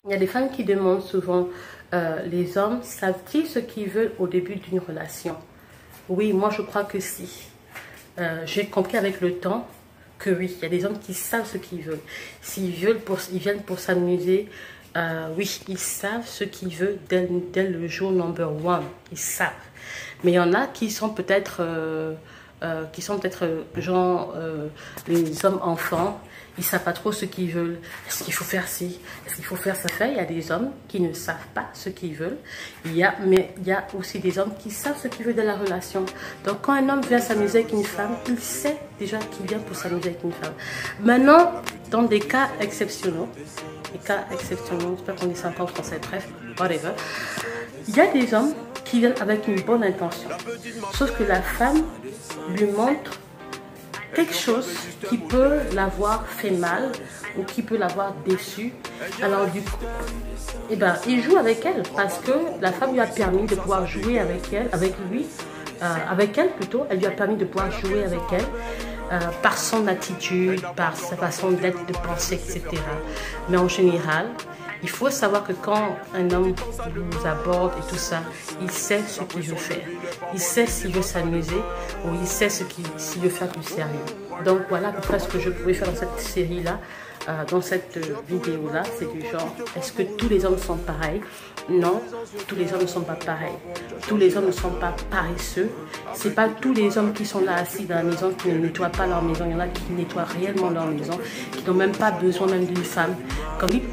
Il y a des femmes qui demandent souvent, les hommes savent-ils ce qu'ils veulent au début d'une relation? Oui, moi je crois que si. J'ai compris avec le temps que oui, il y a des hommes qui savent ce qu'ils veulent. S'ils veulent ils viennent pour s'amuser, oui, ils savent ce qu'ils veulent dès le jour number one. Ils savent. Mais il y en a qui sont peut-être genre les hommes enfants. Ils ne savent pas trop ce qu'ils veulent. Est-ce qu'il faut faire ci? Est-ce qu'il faut faire ça? Il y a des hommes qui ne savent pas ce qu'ils veulent. Mais il y a aussi des hommes qui savent ce qu'ils veulent dans la relation. Donc quand un homme vient s'amuser avec une femme, il sait déjà qu'il vient pour s'amuser avec une femme. Maintenant, dans des cas exceptionnels, j'espère qu'on dit ça encore en français, bref, whatever, il y a des hommes qui viennent avec une bonne intention. Sauf que la femme lui montre quelque chose qui peut l'avoir fait mal ou qui peut l'avoir déçu. Alors du coup, il joue avec elle parce que la femme lui a permis de pouvoir jouer avec elle, avec elle plutôt. Elle lui a permis de pouvoir jouer avec elle par son attitude, par sa façon d'être, de penser, etc. Mais en général, il faut savoir que quand un homme vous aborde et tout ça, il sait ce qu'il veut faire. Il sait s'il veut s'amuser ou il sait s'il veut faire du sérieux. Donc voilà à peu près ce que je pouvais faire dans cette série-là. Dans cette vidéo-là, c'est du genre, est-ce que tous les hommes sont pareils? Non, tous les hommes ne sont pas pareils. Tous les hommes ne sont pas paresseux. C'est pas tous les hommes qui sont là assis dans la maison qui ne nettoient pas leur maison. Il y en a qui nettoient réellement leur maison, qui n'ont même pas besoin même d'une femme.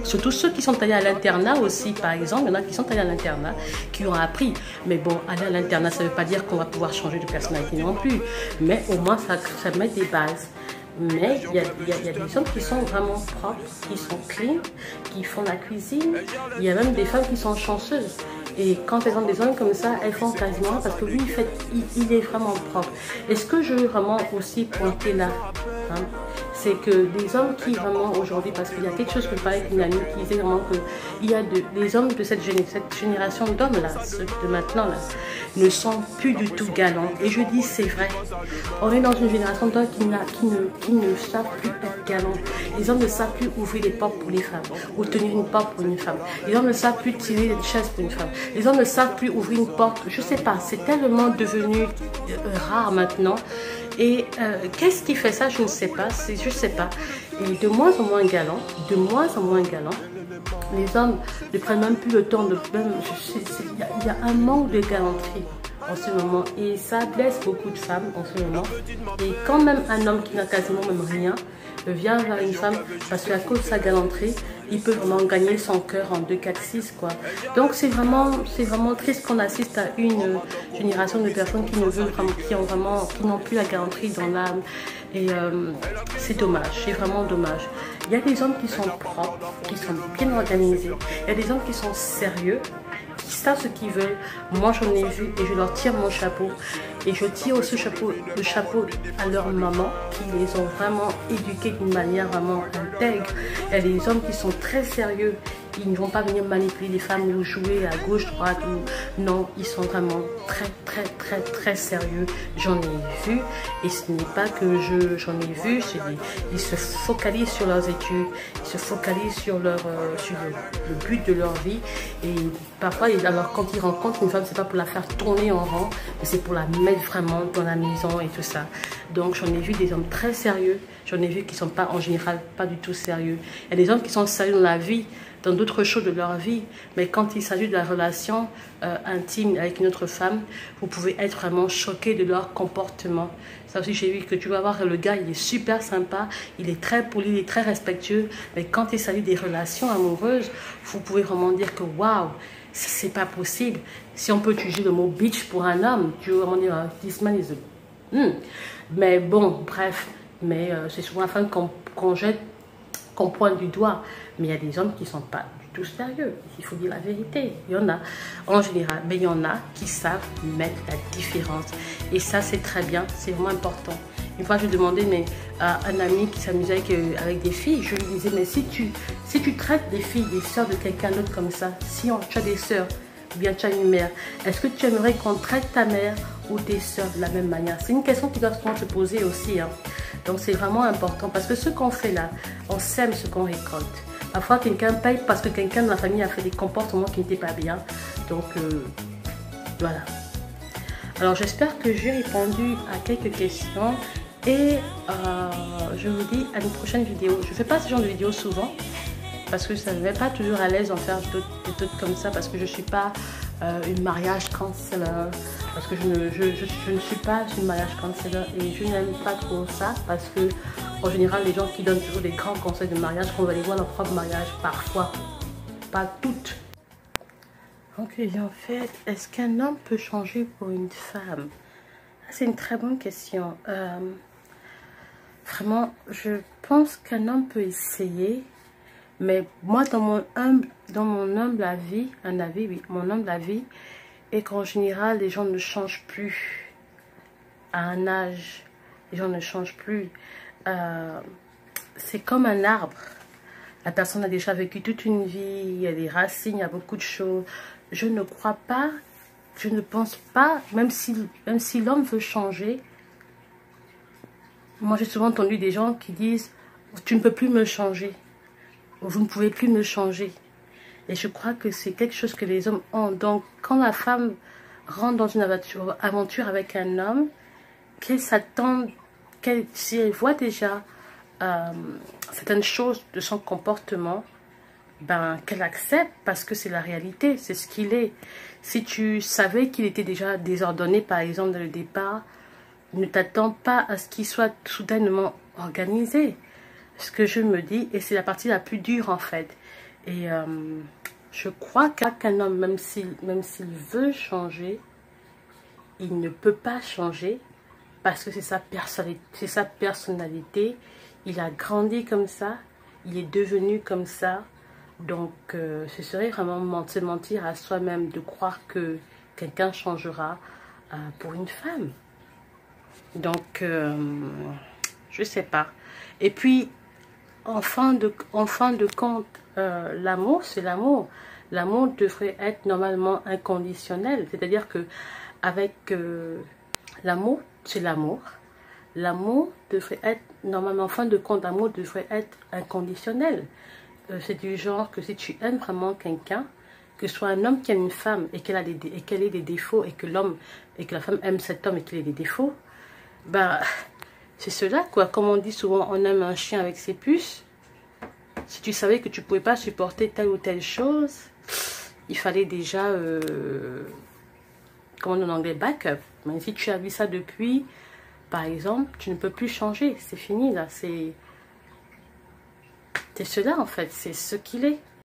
Surtout ceux qui sont allés à l'internat aussi, par exemple. Il y en a qui sont allés à l'internat, qui ont appris. Mais bon, aller à l'internat, ça ne veut pas dire qu'on va pouvoir changer de personnalité non plus. Mais au moins, ça met des bases. Mais il y a des hommes qui sont vraiment propres, qui sont clean, qui font la cuisine. Il y a même des femmes qui sont chanceuses. Et quand elles ont des hommes comme ça, elles font quasiment parce que lui, il est vraiment propre. Et ce que je veux vraiment aussi pointer là, hein, c'est que des hommes qui vraiment aujourd'hui, parce qu'il y a quelque chose que je parlais avec une amie qui disait vraiment qu'il y a des hommes de cette génération d'hommes là, ceux de maintenant là, ne sont plus du tout galants. Et je dis c'est vrai. On est dans une génération d'hommes qui ne savent plus être galants. Les hommes ne savent plus ouvrir les portes pour les femmes, ou tenir une porte pour une femme. Les hommes ne savent plus tirer une chaise pour une femme. Les hommes ne savent plus ouvrir une porte. Je sais pas, c'est tellement devenu rare maintenant. Et qu'est-ce qui fait ça? Je ne sais pas. Je sais pas. Et de moins en moins galant, les hommes ne prennent même plus le temps de... Il y a un manque de galanterie en ce moment. Et ça blesse beaucoup de femmes en ce moment. Et quand même un homme qui n'a quasiment même rien vient vers une femme parce qu'à cause de sa galanterie, il peut vraiment gagner son cœur en 2, 4, 6 quoi. Donc c'est vraiment triste qu'on assiste à une génération de personnes qui n'ont plus la galanterie dans l'âme. Et c'est dommage, c'est vraiment dommage. Il y a des hommes qui sont propres, qui sont bien organisés. Il y a des hommes qui sont sérieux, qui savent ce qu'ils veulent. Moi j'en ai vu et je leur tire mon chapeau. Et je tire aussi le chapeau à leur maman qui les ont vraiment éduqués d'une manière vraiment intègre. Il y a des hommes qui sont très sérieux. Ils ne vont pas venir manipuler les femmes ou jouer à gauche, droite. Non, ils sont vraiment très sérieux. J'en ai vu. Et ce n'est pas que j'en ai vu. Ils se focalisent sur leurs études. Ils se focalisent sur le but de leur vie. Et parfois, alors, quand ils rencontrent une femme, c'est pas pour la faire tourner en rang, mais c'est pour la mettre vraiment dans la maison et tout ça. Donc, j'en ai vu des hommes très sérieux. J'en ai vu qui ne sont pas, en général, pas du tout sérieux. Il y a des hommes qui sont sérieux dans la vie, dans d'autres choses de leur vie. Mais quand il s'agit de la relation intime avec une autre femme, vous pouvez être vraiment choqué de leur comportement. Ça aussi, j'ai vu que tu vas voir le gars, il est super sympa, il est très poli, il est très respectueux. Mais quand il s'agit des relations amoureuses, vous pouvez vraiment dire que waouh, c'est pas possible. Si on peut utiliser le mot bitch pour un homme, tu veux vraiment dire this man is a... Mais bon, bref. Mais c'est souvent la femme qu'on jette, qu'on pointe du doigt. Mais il y a des hommes qui ne sont pas du tout sérieux. Il faut dire la vérité. Il y en a en général. Mais il y en a qui savent mettre la différence. Et ça, c'est très bien. C'est vraiment important. Une fois, je demandais à un ami qui s'amusait avec des filles. Je lui disais, mais si tu traites des filles, des sœurs de quelqu'un d'autre comme ça, si tu as des sœurs, ou bien tu as une mère, est-ce que tu aimerais qu'on traite ta mère ou tes sœurs de la même manière? C'est une question qui doit souvent se poser aussi. Hein. Donc c'est vraiment important parce que ce qu'on fait là, on sème ce qu'on récolte. Parfois, quelqu'un paye parce que quelqu'un de la famille a fait des comportements qui n'étaient pas bien. Donc, voilà. Alors, j'espère que j'ai répondu à quelques questions. Et je vous dis à une prochaine vidéo. Je ne fais pas ce genre de vidéo souvent. Parce que ça ne me met pas toujours à l'aise d'en faire des trucs comme ça. Parce que je ne suis pas une mariage counselor. Parce que je ne suis pas une mariage counselor. Et je n'aime pas trop ça. Parce que en général, les gens qui donnent toujours des grands conseils de mariage, qu'on va aller voir leur propre mariage parfois. Pas toutes. Ok, en fait, est-ce qu'un homme peut changer pour une femme? C'est une très bonne question. Vraiment, je pense qu'un homme peut essayer. Mais moi, dans mon humble avis, mon humble avis, est qu'en général, les gens ne changent plus à un âge. Les gens ne changent plus. C'est comme un arbre. La personne a déjà vécu toute une vie, il y a des racines, il y a beaucoup de choses. Je ne crois pas, je ne pense pas, même si l'homme veut changer. Moi, j'ai souvent entendu des gens qui disent « Tu ne peux plus me changer ». Vous ne pouvez plus me changer. Et je crois que c'est quelque chose que les hommes ont. Donc, quand la femme rentre dans une aventure avec un homme, qu'elle s'attend, si elle voit déjà certaines choses de son comportement, ben, qu'elle accepte parce que c'est la réalité, c'est ce qu'il est. Si tu savais qu'il était déjà désordonné, par exemple, dès le départ, ne t'attends pas à ce qu'il soit soudainement organisé. Ce que je me dis, et c'est la partie la plus dure en fait. Et je crois qu'un homme, même s'il veut changer, il ne peut pas changer parce que c'est sa personnalité. Il a grandi comme ça, il est devenu comme ça. Donc ce serait vraiment se mentir à soi-même de croire que quelqu'un changera pour une femme. Donc je sais pas. Et puis en fin de compte, l'amour, c'est l'amour. L'amour devrait être normalement inconditionnel. C'est-à-dire que avec l'amour, c'est l'amour. L'amour devrait être, normalement, en fin de compte, l'amour devrait être inconditionnel. C'est du genre que si tu aimes vraiment quelqu'un, que ce soit un homme qui aime une femme et qu'elle ait des défauts, et que la femme aime cet homme et qu'il ait des défauts, ben... c'est cela, quoi. Comme on dit souvent, on aime un chien avec ses puces. Si tu savais que tu ne pouvais pas supporter telle ou telle chose, il fallait déjà, comme on dit en anglais, backup. Mais si tu as vu ça depuis, par exemple, tu ne peux plus changer. C'est fini, là. C'est cela, en fait. C'est ce qu'il est.